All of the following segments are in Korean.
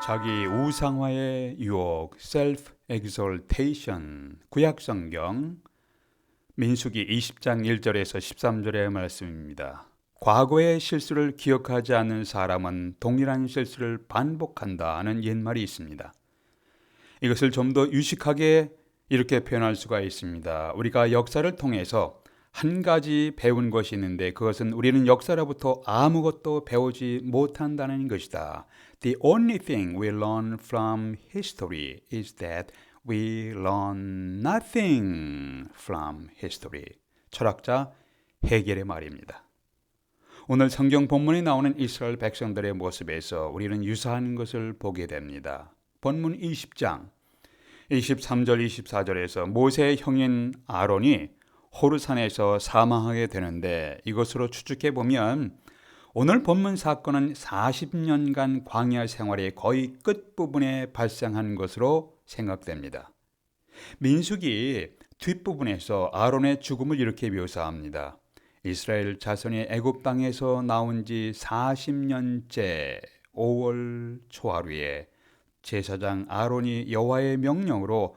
자기 우상화의 유혹, self exaltation. 구약성경 민수기 20장 1절에서 13절의 말씀입니다. 과거의 실수를 기억하지 않는 사람은 동일한 실수를 반복한다는 옛말이 있습니다. 이것을 좀 더 유식하게 이렇게 표현할 수가 있습니다. 우리가 역사를 통해서 한 가지 배운 것이 있는데 그것은 우리는 역사로부터 아무것도 배우지 못한다는 것이다. The only thing we learn from history is that we learn nothing from history. 철학자 헤겔의 말입니다. 오늘 성경 본문에 나오는 이스라엘 백성들의 모습에서 우리는 유사한 것을 보게 됩니다. 본문 20장 23절 24절에서 모세의 형인 아론이 호르산에서 사망하게 되는데 이것으로 추측해 보면 오늘 본문 사건은 40년간 광야 생활의 거의 끝부분에 발생한 것으로 생각됩니다. 민수기 뒷부분에서 아론의 죽음을 이렇게 묘사합니다. 이스라엘 자손이 애굽 땅에서 나온 지 40년째 5월 초하루에 제사장 아론이 여호와의 명령으로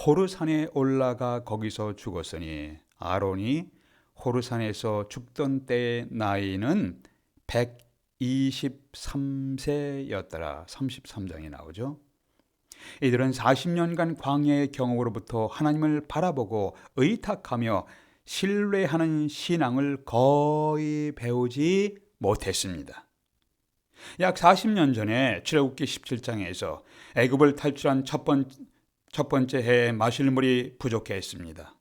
호르산에 올라가 거기서 죽었으니 아론이 호르산에서 죽던 때의 나이는 123세였더라. 33장이 나오죠. 이들은 40년간 광야의 경험으로부터 하나님을 바라보고 의탁하며 신뢰하는 신앙을 거의 배우지 못했습니다. 약 40년 전에 출애굽기 17장에서 애굽을 탈출한 첫 번째 해에 마실 물이 부족했습니다.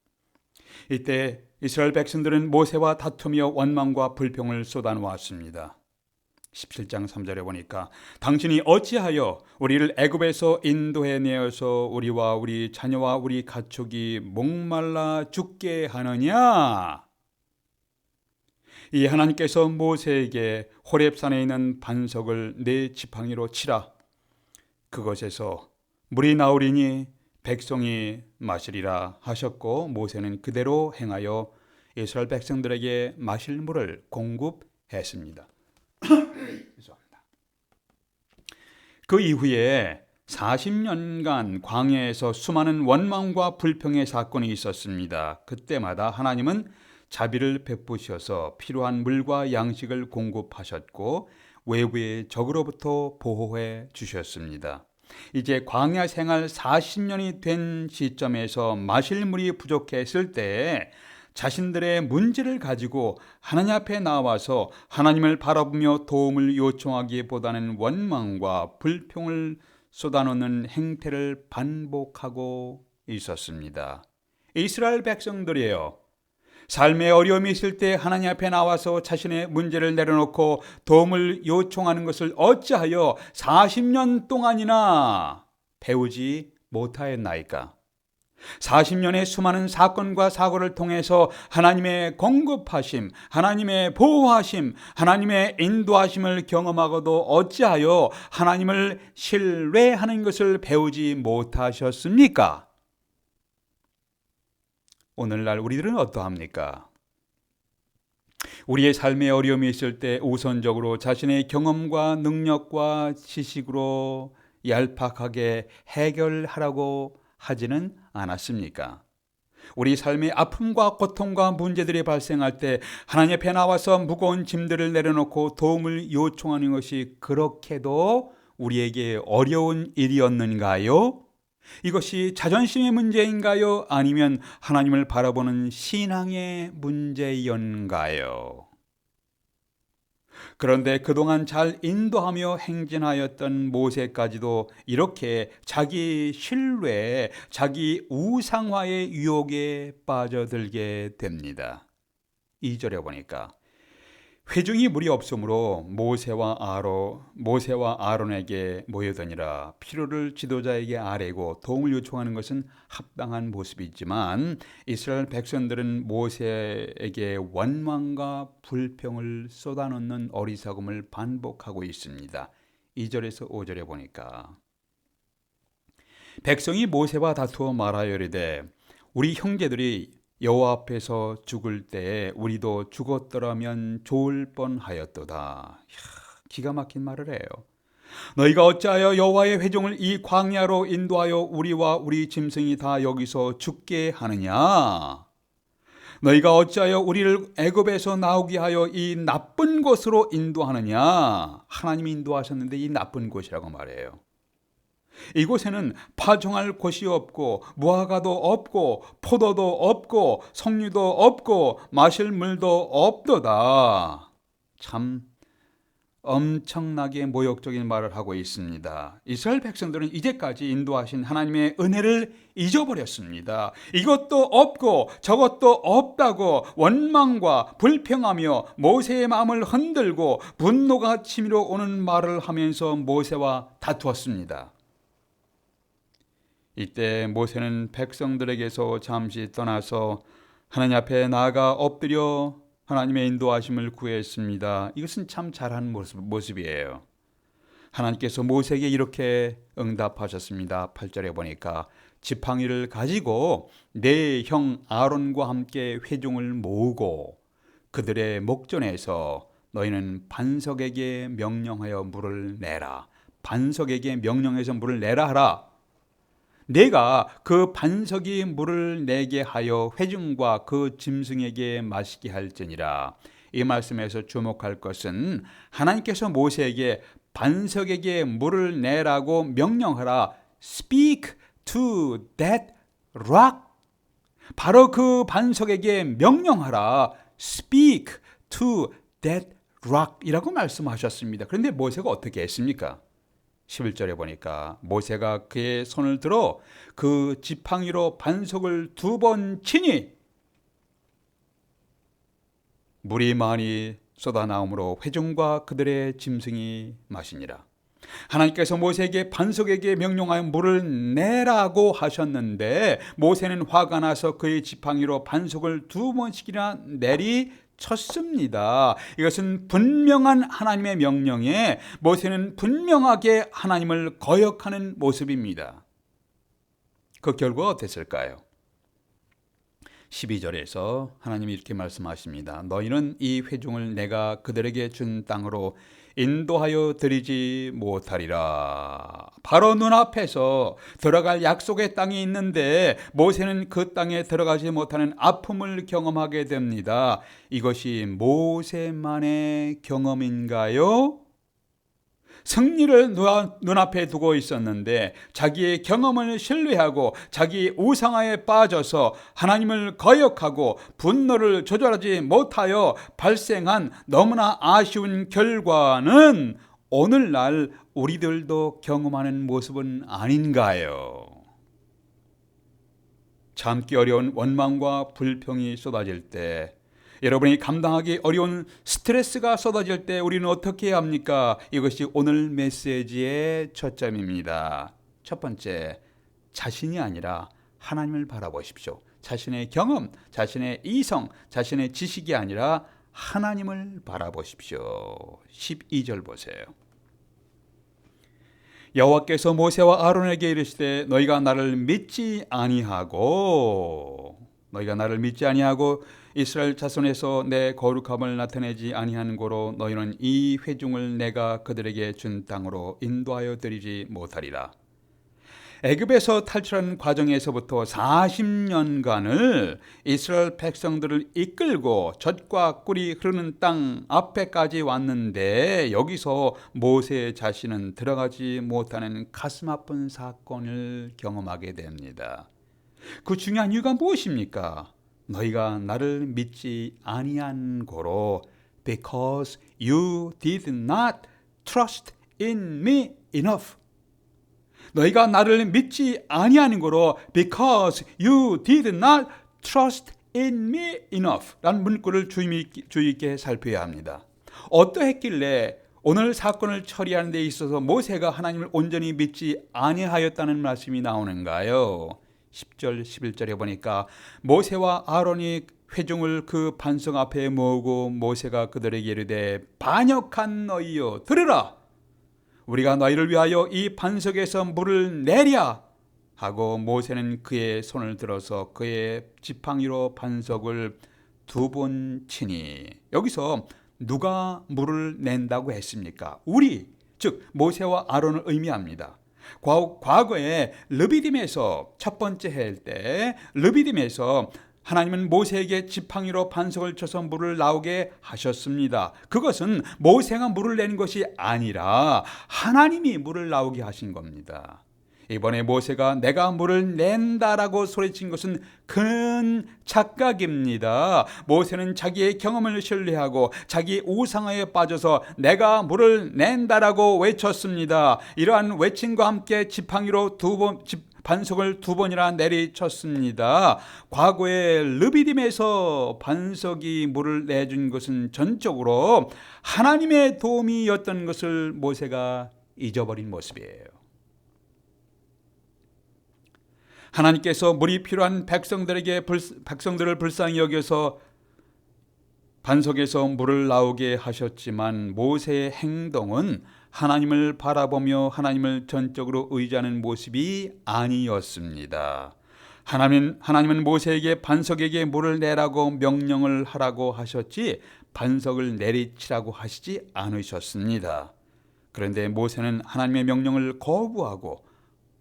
이때 이스라엘 백성들은 모세와 다투며 원망과 불평을 쏟아놓았습니다. 17장 3절에 보니까 당신이 어찌하여 우리를 애굽에서 인도해 내어서 우리와 우리 자녀와 우리 가축이 목말라 죽게 하느냐? 이 하나님께서 모세에게 호렙산에 있는 반석을 네 지팡이로 치라. 그것에서 물이 나오리니 백성이 마시리라 하셨고 모세는 그대로 행하여 이스라엘 백성들에게 마실 물을 공급했습니다. 그 이후에 40년간 광야에서 수많은 원망과 불평의 사건이 있었습니다. 그때마다 하나님은 자비를 베푸셔서 필요한 물과 양식을 공급하셨고 외부의 적으로부터 보호해 주셨습니다. 이제 광야 생활 40년이 된 시점에서 마실 물이 부족했을 때 자신들의 문제를 가지고 하나님 앞에 나와서 하나님을 바라보며 도움을 요청하기보다는 원망과 불평을 쏟아놓는 행태를 반복하고 있었습니다. 이스라엘 백성들이에요. 삶의 어려움이 있을 때 하나님 앞에 나와서 자신의 문제를 내려놓고 도움을 요청하는 것을 어찌하여 40년 동안이나 배우지 못하였나이까? 40년의 수많은 사건과 사고를 통해서 하나님의 공급하심, 하나님의 보호하심, 하나님의 인도하심을 경험하고도 어찌하여 하나님을 신뢰하는 것을 배우지 못하셨습니까? 오늘날 우리들은 어떠합니까? 우리의 삶의 어려움이 있을 때 우선적으로 자신의 경험과 능력과 지식으로 얄팍하게 해결하라고 하지는 않았습니까? 우리 삶의 아픔과 고통과 문제들이 발생할 때 하나님 앞에 나와서 무거운 짐들을 내려놓고 도움을 요청하는 것이 그렇게도 우리에게 어려운 일이었는가요? 이것이 자존심의 문제인가요? 아니면 하나님을 바라보는 신앙의 문제였는가요? 그런데 그동안 잘 인도하며 행진하였던 모세까지도 이렇게 자기 신뢰, 자기 우상화의 유혹에 빠져들게 됩니다. 2절에 보니까 회중이 무리 없으므로 모세와 아론에게 모여드니라. 필요를 지도자에게 아뢰고 도움을 요청하는 것은 합당한 모습이지만 이스라엘 백성들은 모세에게 원망과 불평을 쏟아놓는 어리석음을 반복하고 있습니다. 2절에서 5절에 보니까 백성이 모세와 다투어 말하여리되 우리 형제들이 여호와 앞에서 죽을 때에 우리도 죽었더라면 좋을 뻔하였도다. 기가 막힌 말을 해요. 너희가 어찌하여 여호와의 회중을 이 광야로 인도하여 우리와 우리 짐승이 다 여기서 죽게 하느냐? 너희가 어찌하여 우리를 애굽에서 나오게 하여 이 나쁜 곳으로 인도하느냐? 하나님이 인도하셨는데 이 나쁜 곳이라고 말해요. 이곳에는 파종할 곳이 없고 무화과도 없고 포도도 없고 석류도 없고 마실 물도 없도다. 참 엄청나게 모욕적인 말을 하고 있습니다. 이스라엘 백성들은 이제까지 인도하신 하나님의 은혜를 잊어버렸습니다. 이것도 없고 저것도 없다고 원망과 불평하며 모세의 마음을 흔들고 분노가 치밀어 오는 말을 하면서 모세와 다투었습니다. 이때 모세는 백성들에게서 잠시 떠나서 하나님 앞에 나아가 엎드려 하나님의 인도하심을 구했습니다. 이것은 참 잘한 모습이에요. 하나님께서 모세에게 이렇게 응답하셨습니다. 8절에 보니까 지팡이를 가지고 내 형 아론과 함께 회중을 모으고 그들의 목전에서 너희는 반석에게 명령하여 물을 내라. 반석에게 명령해서 물을 내라 하라. 내가 그 반석이 물을 내게 하여 회중과 그 짐승에게 마시게 할지니라. 이 말씀에서 주목할 것은 하나님께서 모세에게 반석에게 물을 내라고 명령하라. Speak to that rock. 바로 그 반석에게 명령하라. Speak to that rock 이라고 말씀하셨습니다. 그런데 모세가 어떻게 했습니까? 11절에 보니까 모세가 그의 손을 들어 그 지팡이로 반석을 2번 치니 물이 많이 쏟아나오므로 회중과 그들의 짐승이 마시니라. 하나님께서 모세에게 반석에게 명령하여 물을 내라고 하셨는데 모세는 화가 나서 그의 지팡이로 반석을 2번씩이나 내리쳤습니다. 이것은 분명한 하나님의 명령에 모세는 분명하게 하나님을 거역하는 모습입니다. 그 결과가 어땠을까요? 12절에서 하나님이 이렇게 말씀하십니다. 너희는 이 회중을 내가 그들에게 준 땅으로 인도하여 드리지 못하리라. 바로 눈앞에서 들어갈 약속의 땅이 있는데 모세는 그 땅에 들어가지 못하는 아픔을 경험하게 됩니다. 이것이 모세만의 경험인가요? 승리를 눈앞에 두고 있었는데 자기의 경험을 신뢰하고 자기 우상화에 빠져서 하나님을 거역하고 분노를 조절하지 못하여 발생한 너무나 아쉬운 결과는 오늘날 우리들도 경험하는 모습은 아닌가요? 참기 어려운 원망과 불평이 쏟아질 때, 여러분이 감당하기 어려운 스트레스가 쏟아질 때 우리는 어떻게 해야 합니까? 이것이 오늘 메시지의 초점입니다. 첫 번째, 자신이 아니라 하나님을 바라보십시오. 자신의 경험, 자신의 이성, 자신의 지식이 아니라 하나님을 바라보십시오. 12절 보세요. 여호와께서 모세와 아론에게 이르시되 너희가 나를 믿지 아니하고 이스라엘 자손에서 내 거룩함을 나타내지 아니한 고로 너희는 이 회중을 내가 그들에게 준 땅으로 인도하여 드리지 못하리라. 애굽에서 탈출한 과정에서부터 40년간을 이스라엘 백성들을 이끌고 젖과 꿀이 흐르는 땅 앞에까지 왔는데 여기서 모세 자신은 들어가지 못하는 가슴 아픈 사건을 경험하게 됩니다. 그 중요한 이유가 무엇입니까? 너희가 나를 믿지 아니한 고로 because you did not trust in me enough. 너희가 나를 믿지 아니하는 거로 because you did not trust in me enough 라는 문구를 주의 있게 살펴야 합니다. 어떠했길래 오늘 사건을 처리하는 데 있어서 모세가 하나님을 온전히 믿지 아니하였다는 말씀이 나오는가요? 10절 11절에 보니까 모세와 아론이 회중을 그 반석 앞에 모으고 모세가 그들에게 이르되 반역한 너희여 들으라. 우리가 너희를 위하여 이 반석에서 물을 내랴 하고 모세는 그의 손을 들어서 그의 지팡이로 반석을 2번 치니 여기서 누가 물을 낸다고 했습니까? 우리 즉 모세와 아론을 의미합니다. 과거에 르비딤에서 첫 번째 해일 때 르비딤에서 하나님은 모세에게 지팡이로 반석을 쳐서 물을 나오게 하셨습니다. 그것은 모세가 물을 내는 것이 아니라 하나님이 물을 나오게 하신 겁니다. 이번에 모세가 내가 물을 낸다라고 소리친 것은 큰 착각입니다. 모세는 자기의 경험을 신뢰하고 자기 우상화에 빠져서 내가 물을 낸다라고 외쳤습니다. 이러한 외침과 함께 지팡이로 반석을 2번이나 내리쳤습니다. 과거에 르비딤에서 반석이 물을 내준 것은 전적으로 하나님의 도움이었던 것을 모세가 잊어버린 모습이에요. 하나님께서 물이 필요한 백성들을 불쌍히 여겨서 반석에서 물을 나오게 하셨지만 모세의 행동은 하나님을 바라보며 하나님을 전적으로 의지하는 모습이 아니었습니다. 하나님은 모세에게 반석에게 물을 내라고 명령을 하라고 하셨지 반석을 내리치라고 하시지 않으셨습니다. 그런데 모세는 하나님의 명령을 거부하고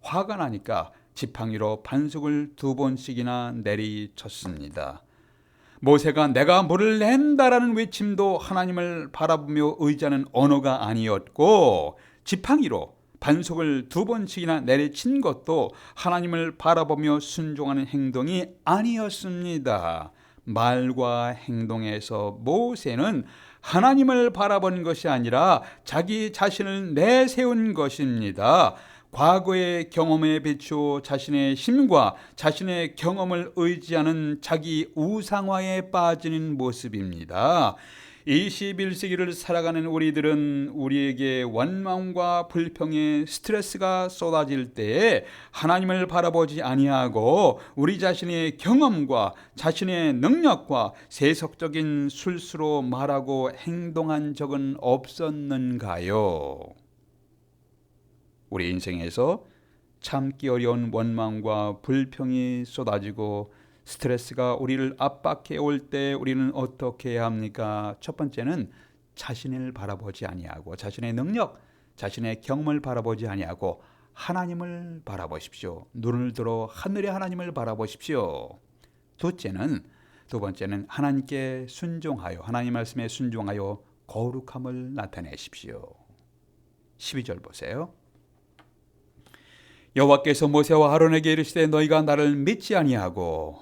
화가 나니까 지팡이로 반석을 2번씩이나 내리쳤습니다. 모세가 내가 물을 낸다라는 외침도 하나님을 바라보며 의지하는 언어가 아니었고, 지팡이로 반석을 2번씩이나 내리친 것도 하나님을 바라보며 순종하는 행동이 아니었습니다. 말과 행동에서 모세는 하나님을 바라본 것이 아니라 자기 자신을 내세운 것입니다. 과거의 경험에 비추어 자신의 힘과 자신의 경험을 의지하는 자기 우상화에 빠지는 모습입니다. 21세기를 살아가는 우리들은 우리에게 원망과 불평의 스트레스가 쏟아질 때에 하나님을 바라보지 아니하고 우리 자신의 경험과 자신의 능력과 세속적인 술수로 말하고 행동한 적은 없었는가요? 우리 인생에서 참기 어려운 원망과 불평이 쏟아지고 스트레스가 우리를 압박해 올 때 우리는 어떻게 해야 합니까? 첫 번째는 자신을 바라보지 아니하고 자신의 능력, 자신의 경험을 바라보지 아니하고 하나님을 바라보십시오. 눈을 들어 하늘의 하나님을 바라보십시오. 두 번째는 하나님께 순종하여 하나님 말씀에 순종하여 거룩함을 나타내십시오. 12절 보세요. 여호와께서 모세와 아론에게 이르시되 너희가 나를 믿지 아니하고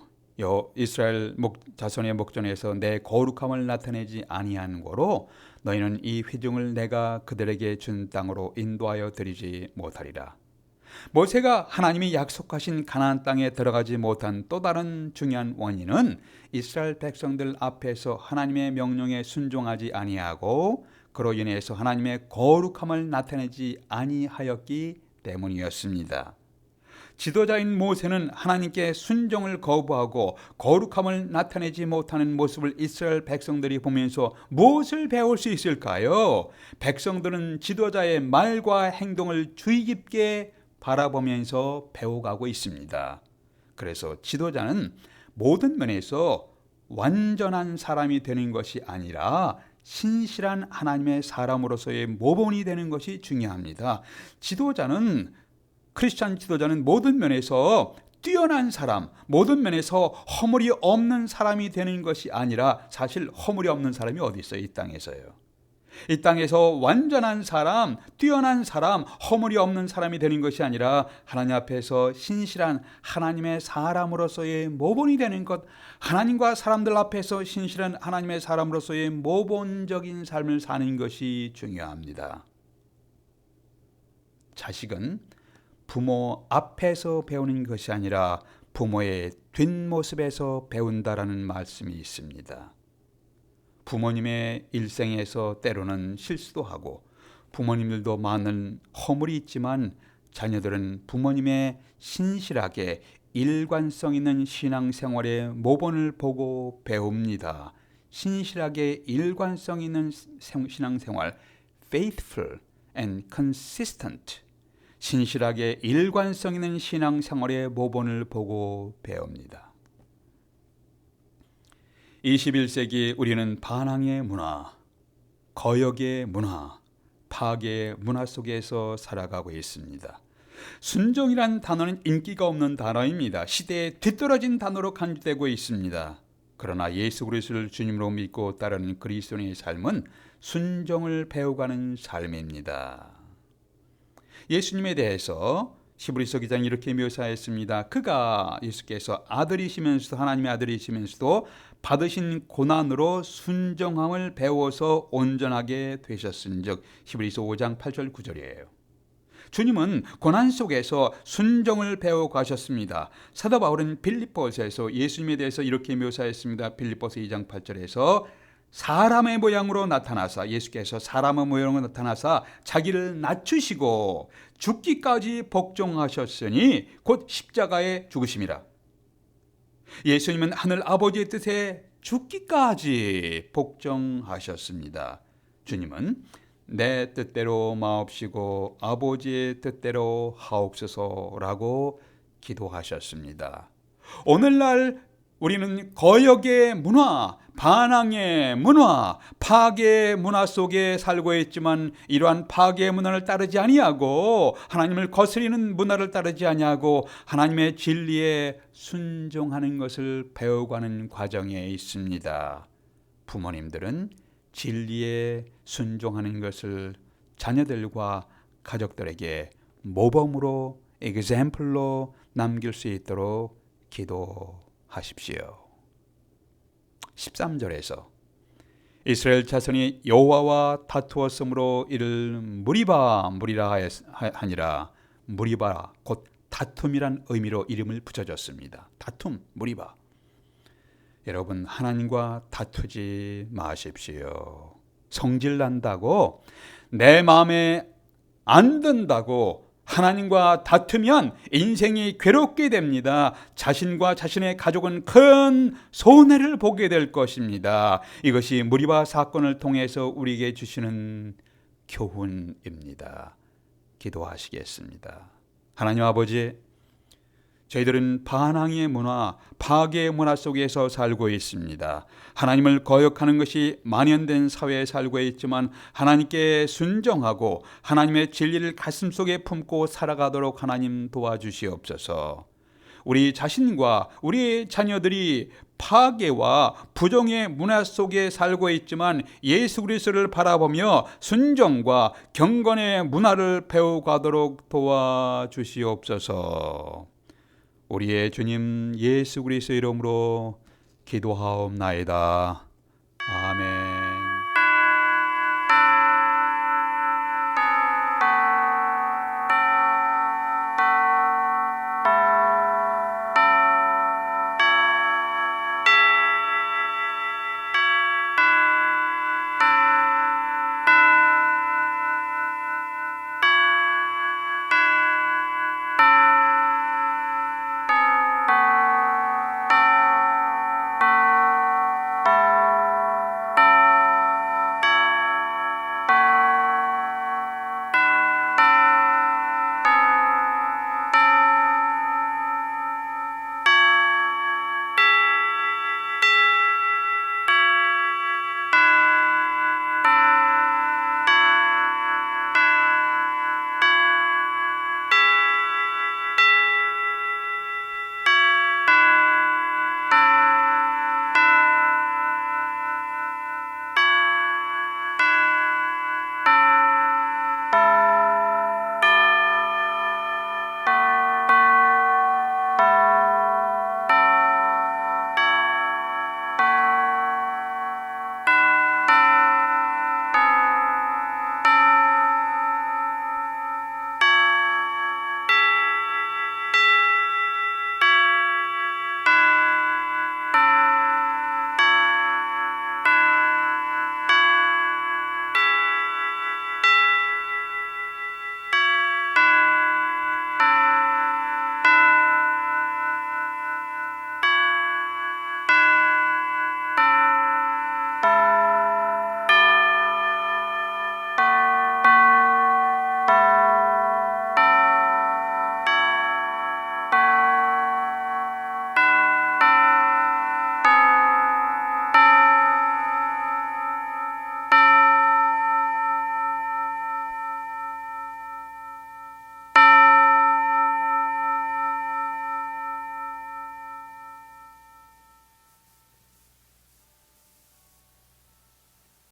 이스라엘 자손의 목전에서 내 거룩함을 나타내지 아니한 고로 너희는 이 회중을 내가 그들에게 준 땅으로 인도하여 드리지 못하리라. 모세가 하나님이 약속하신 가나안 땅에 들어가지 못한 또 다른 중요한 원인은 이스라엘 백성들 앞에서 하나님의 명령에 순종하지 아니하고 그로 인해서 하나님의 거룩함을 나타내지 아니하였기 때문이었습니다. 지도자인 모세는 하나님께 순종을 거부하고 거룩함을 나타내지 못하는 모습을 이스라엘 백성들이 보면서 무엇을 배울 수 있을까요? 백성들은 지도자의 말과 행동을 주의 깊게 바라보면서 배워가고 있습니다. 그래서 지도자는 모든 면에서 완전한 사람이 되는 것이 아니라 신실한 하나님의 사람으로서의 모본이 되는 것이 중요합니다. 크리스찬 지도자는 모든 면에서 뛰어난 사람, 모든 면에서 허물이 없는 사람이 되는 것이 아니라 사실 허물이 없는 사람이 어디 있어요? 이 땅에서요. 이 땅에서 완전한 사람, 뛰어난 사람, 허물이 없는 사람이 되는 것이 아니라 하나님 앞에서 신실한 하나님의 사람으로서의 모본이 되는 것, 하나님과 사람들 앞에서 신실한 하나님의 사람으로서의 모본적인 삶을 사는 것이 중요합니다. 자식은 부모 앞에서 배우는 것이 아니라 부모의 뒷모습에서 배운다라는 말씀이 있습니다. 부모님의 일생에서 때로는 실수도 하고 부모님들도 많은 허물이 있지만 자녀들은 부모님의 신실하게 일관성 있는 신앙생활의 모본을 보고 배웁니다. 신실하게 일관성 있는 신앙생활, faithful and consistent, 신실하게 일관성 있는 신앙생활의 모본을 보고 배웁니다. 21세기 우리는 반항의 문화, 거역의 문화, 파괴 문화 속에서 살아가고 있습니다. 순종이란 단어는 인기가 없는 단어입니다. 시대에 뒤떨어진 단어로 간주되고 있습니다. 그러나 예수 그리스도를 주님으로 믿고 따르는 그리스도인의 삶은 순종을 배워가는 삶입니다. 예수님에 대해서 히브리서 기자는 이렇게 묘사했습니다. 그가 예수께서 아들이시면서도 하나님의 아들이시면서도 받으신 고난으로 순종함을 배워서 온전하게 되셨은즉 히브리서 5장 8절 9절이에요. 주님은 고난 속에서 순종을 배워 가셨습니다. 사도 바울은 빌립보서에서 예수님에 대해서 이렇게 묘사했습니다. 빌립보서 2장 8절에서 사람의 모양으로 나타나사, 예수께서 사람의 모양으로 나타나사 자기를 낮추시고 죽기까지 복종하셨으니 곧 십자가에 죽으심이라. 예수님은 하늘 아버지의 뜻에 죽기까지 복종하셨습니다. 주님은 내 뜻대로 마옵시고 아버지의 뜻대로 하옵소서라고 기도하셨습니다. 오늘날 우리는 거역의 문화, 반항의 문화, 파괴의 문화 속에 살고 있지만 이러한 파괴의 문화를 따르지 아니하고 하나님을 거스리는 문화를 따르지 아니하고 하나님의 진리에 순종하는 것을 배워가는 과정에 있습니다. 부모님들은 진리에 순종하는 것을 자녀들과 가족들에게 모범으로 example로 남길 수 있도록 기도하십시오. 13절에서 이스라엘 자손이 여호와와 다투었으므로 이를 무리바 무리라 하니라. 무리바 곧 다툼이란 의미로 이름을 붙여줬습니다. 다툼, 무리바. 여러분, 하나님과 다투지 마십시오. 성질 난다고, 내 마음에 안 든다고 하나님과 다투면 인생이 괴롭게 됩니다. 자신과 자신의 가족은 큰 손해를 보게 될 것입니다. 이것이 무리바 사건을 통해서 우리에게 주시는 교훈입니다. 기도하시겠습니다. 하나님 아버지, 저희들은 반항의 문화, 파괴의 문화 속에서 살고 있습니다. 하나님을 거역하는 것이 만연된 사회에 살고 있지만 하나님께 순종하고 하나님의 진리를 가슴속에 품고 살아가도록 하나님 도와주시옵소서. 우리 자신과 우리 자녀들이 파괴와 부정의 문화 속에 살고 있지만 예수 그리스도를 바라보며 순종과 경건의 문화를 배워가도록 도와주시옵소서. 우리의 주님 예수 그리스도 이름으로 기도하옵나이다. 아멘.